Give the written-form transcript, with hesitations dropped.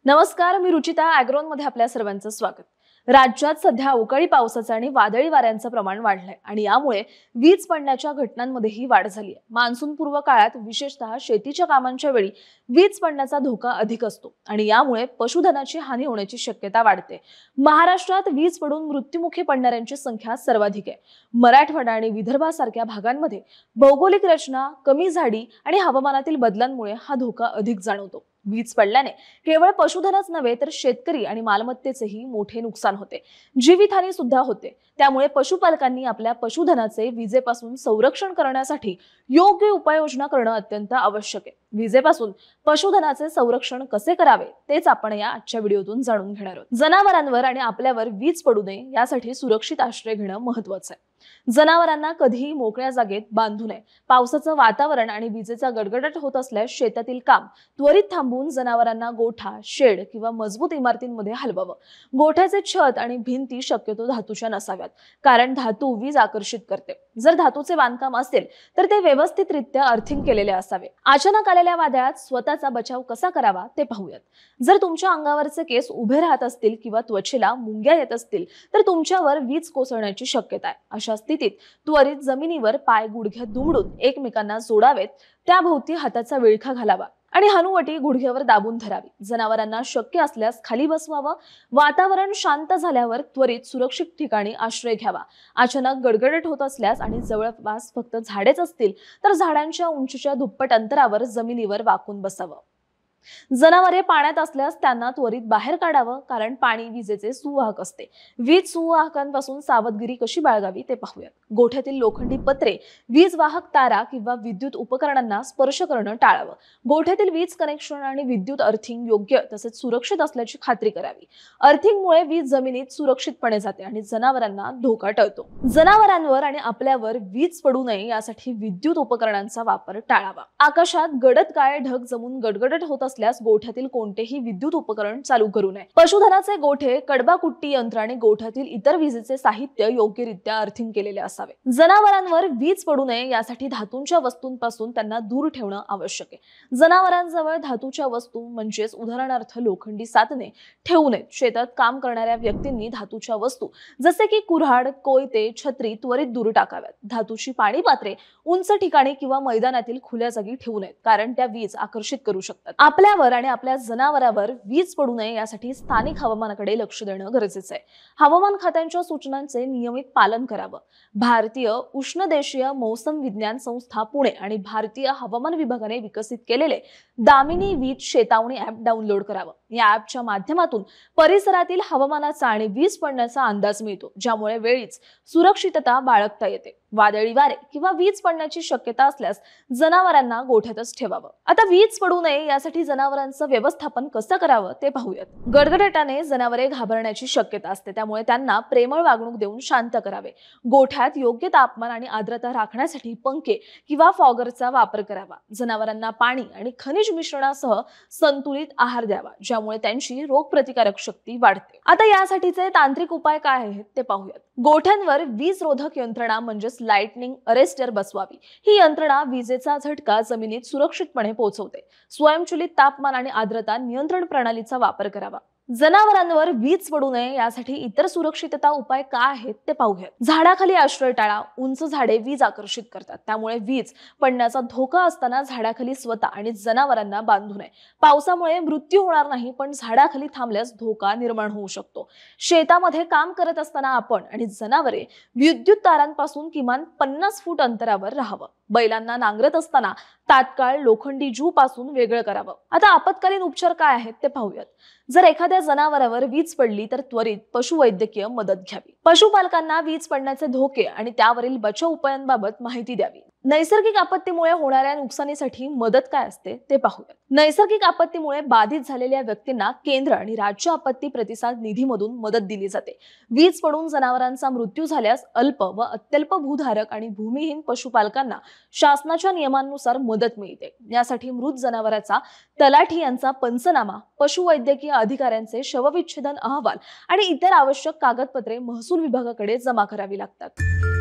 नमस्कार, मी रुचिता मध्ये आपल्या सर्वांचं स्वागत। राज्यात सध्या अवकाळी पावसाचं आणि वादळी वाऱ्यांचं प्रमाण वाढलंय आणि यामुळे वीज पडण्याच्या घटनांमध्येही वाढ झाली आहे। मान्सूनपूर्व काळात विशेषतः शेतीच्या कामांच्या वेळी वीज पडण्याचा धोका अधिक असतो आणि यामुळे पशुधनाची हानी होण्याची शक्यता वाढते। महाराष्ट्रात वीज पडून मृत्युमुखी पडणाऱ्यांची संख्या सर्वाधिक आहे। मराठवाडा आणि विदर्भासारख्या भागांमध्ये भौगोलिक रचना, कमी झाडी आणि हवामानातील बदलांमुळे हा धोका अधिक जाणवतो। वीज पडल्याने केवळ पशुधनच नव्हे तर शेतकरी आणि मालमत्तेचेही मोठे नुकसान होते, जीवितहानी सुद्धा होते। त्यामुळे पशुपालकांनी आपल्या पशुधनाचे विजेपासून संरक्षण करण्यासाठी योग्य उपाययोजना करणं अत्यंत आवश्यक आहे। विजेपासून पशुधनाचे संरक्षण कसे करावे तेच आपण या आजच्या व्हिडिओतून जाणून घेणार आहोत। जनावरांवर आणि आपल्यावर वीज पडू नये यासाठी सुरक्षित आश्रय घेणं महत्त्वाचं आहे। जनावरांना कधीही मोकळ्या जागेत बांधू नये। पावसाचं वातावरण आणि विजेचा गडगडाट होत असल्यास शेतातील काम त्वरित थांबवून जनावरांना गोठा, शेड किंवा मजबूत इमारतींमध्ये हलवावं। गोठ्याचे छत आणि भिंती शक्यतो धातूच्या नसाव्यात, कारण धातू वीज आकर्षित करते। जर धातूचे बांधकाम असेल तर ते व्यवस्थितरित्या अर्थिंग केलेले असावे। अचानक आलेल्या वादळात स्वतःचा बचाव कसा करावा ते पाहूयात। जर तुमच्या अंगावरचे केस उभे राहत असतील किंवा त्वचेला मुंग्या येत असतील तर तुमच्यावर वीज कोसळण्याची शक्यता आहे। अशा स्थितीत त्वरित जमिनीवर पाय गुडघ्यात दुमडून एकमेकांना जोडावेत, त्याभोवती हाताचा विळखा घालावा आणि हनुवटी गुडघ्यावर दाबून धरावी। जनावरांना शक्य असल्यास खाली बसवावं। वातावरण शांत झाल्यावर त्वरित सुरक्षित ठिकाणी आश्रय घ्यावा। अचानक गडगडट होत असल्यास आणि जवळपास फक्त झाडेच असतील तर झाडांच्या उंचीच्या दुप्पट अंतरावर जमिनीवर वाकून बसावं। जनावरे पाण्यात असल्यास त्यांना त्वरित बाहेर काढावं, कारण पाणी विजेचे सुवाहक असते। वीज सुवाहकांपासून सावधगिरी कशी बाळगावी ते पाहूयात। गोठ्यातील लोखंडी पत्रे, वीज वाहक तारा किंवा विद्युत उपकरणांना स्पर्श करणं टाळावं। गोठ्यातील वीज कनेक्शन आणि विद्युत अर्थिंग योग्य तसेच सुरक्षित असल्याची खात्री करावी। अर्थिंगमुळे वीज जमिनीत सुरक्षितपणे जाते आणि जनावरांना धोका टळतो। जनावरांवर आणि आपल्यावर वीज पडू नये यासाठी विद्युत उपकरणांचा वापर टाळावा। आकाशात गडद काळे ढग जमून गडगडट होत असल्यास गोठ्यातील कोणतेही विद्युत उपकरण चालू करू नये। पशुधनाचे गोठे, कडबा कुट्टी यंत्र आणि गोठ्यातील इतर विजेचे साहित्य योग्यरित्या अर्थिंग केलेले असावे। जनावरांवर वीज पडू नये यासाठी धातूंच्या वस्तूंपासून त्यांना दूर ठेवणं आवश्यक आहे। जनावरांजवळ धातूच्या वस्तू म्हणजेच उदाहरणार्थ लोखंडी साधने ठेवू नयेत। शेतात काम करणाऱ्या व्यक्तींनी धातूच्या वस्तू जसे की कुऱ्हाड, कोयते, छत्री त्वरित दूर टाकाव्यात। धातूची पाणी पात्रे उंच ठिकाणी किंवा मैदानातील खुल्या जागी ठेवू नयेत, कारण त्या वीज आकर्षित करू शकतात। आपल्यावर आणि आपल्या जनावरांवर वीज पडू नये यासाठी स्थानिक हवामानाकडे लक्ष देणं गरजेचं आहे। हवामान खात्यांच्या सूचनांचे नियमित पालन करावं। भारतीय उष्णदेशीय मौसम विज्ञान संस्था पुणे आणि भारतीय हवामान विभागाने विकसित केलेले दामिनी वीज चेतावणी ॲप डाउनलोड करावं। या ॲपच्या माध्यमातून परिसरातील हवामानाचा आणि वीज पडण्याचा अंदाज मिळतो, ज्यामुळे वेळीच सुरक्षितता बाळगता येते। वादळी वारे किंवा वीज पडण्याची शक्यता असल्यास जनावरांना गोठ्यातच ठेवावं। आता वीज पडू नये यासाठी जनावरांचं व्यवस्थापन कसं करावं ते पाहूयात। गडगडाटाने जनावरे घाबरण्याची शक्यता असते, त्यामुळे त्यांना प्रेमळ वागणूक देऊन शांत करावे। गोठ्यात योग्य तापमान आणि आर्द्रता राखण्यासाठी पंखे किंवा फॉगरचा वापर करावा। जनावरांना पाणी आणि खनिज मिश्रणासह संतुलित आहार द्यावा, ज्यामुळे त्यांची रोगप्रतिकारक शक्ती वाढते। आता यासाठीचे तांत्रिक उपाय काय आहेत ते पाहूयात। गोठ्यांवर वीज रोधक यंत्रणा म्हणजेच लाइटनिंग अरेस्टर बसवावी। ही यंत्रणा विजेचा झटका जमिनीत सुरक्षितपणे पोहोचवते। स्वयंचलित तापमान आणि आर्द्रता नियंत्रण प्रणालीचा वापर करावा। जनावरांवर वीज पडू नये यासाठी इतर सुरक्षितता उपाय काय आहेत ते पाहूयात। झाडाखाली आश्रय टाळा। उंच झाडे वीज आकर्षित करतात, त्यामुळे वीज पडण्याचा धोका असताना झाडाखाली स्वतः आणि जनावरांना बांधू नये। पावसामुळे मृत्यू होणार नाही, पण झाडाखाली थांबल्यास धोका निर्माण होऊ शकतो। शेतामध्ये काम करत असताना आपण आणि जनावरे विद्युत तारांपासून किमान 50 फूट अंतरावर राहावं। बैलांना नांगरत असताना तात्काळ लोखंडी जू पासून वेगळं करावं। आता आपत्कालीन उपचार काय आहेत ते पाहूयात। जर एखाद्या जनावरावर वीज पडली तर त्वरित पशुवैद्यकीय मदत घ्यावी। पशुपालकांना वीज पडण्याचे धोके आणि त्यावरील बचाव उपायांबाबत माहिती द्यावी। नैसर्गिक आपत्तीमुळे होणाऱ्या नुकसानीसाठी मदत काय असते ते पाहूयात। नैसर्गिक आपत्तीमुळे बाधित झालेल्या व्यक्तींना केंद्र आणि राज्य आपत्ती प्रतिसाद निधीमधून मदत दिली जाते। वीज पडून जनावरांचा मृत्यू झाल्यास अल्प व अत्यल्प भूधारक आणि भूमिहीन पशुपालकांना शासनाच्या नियमांनुसार मदत मिळते। यासाठी मृत जनावराचा तलाठी यांचा पंचनामा, पशुवैद्यकीय अधिकाऱ्यांचे शवविच्छेदन अहवाल आणि इतर आवश्यक कागदपत्रे महसूल विभागाकडे जमा करावी लागतात।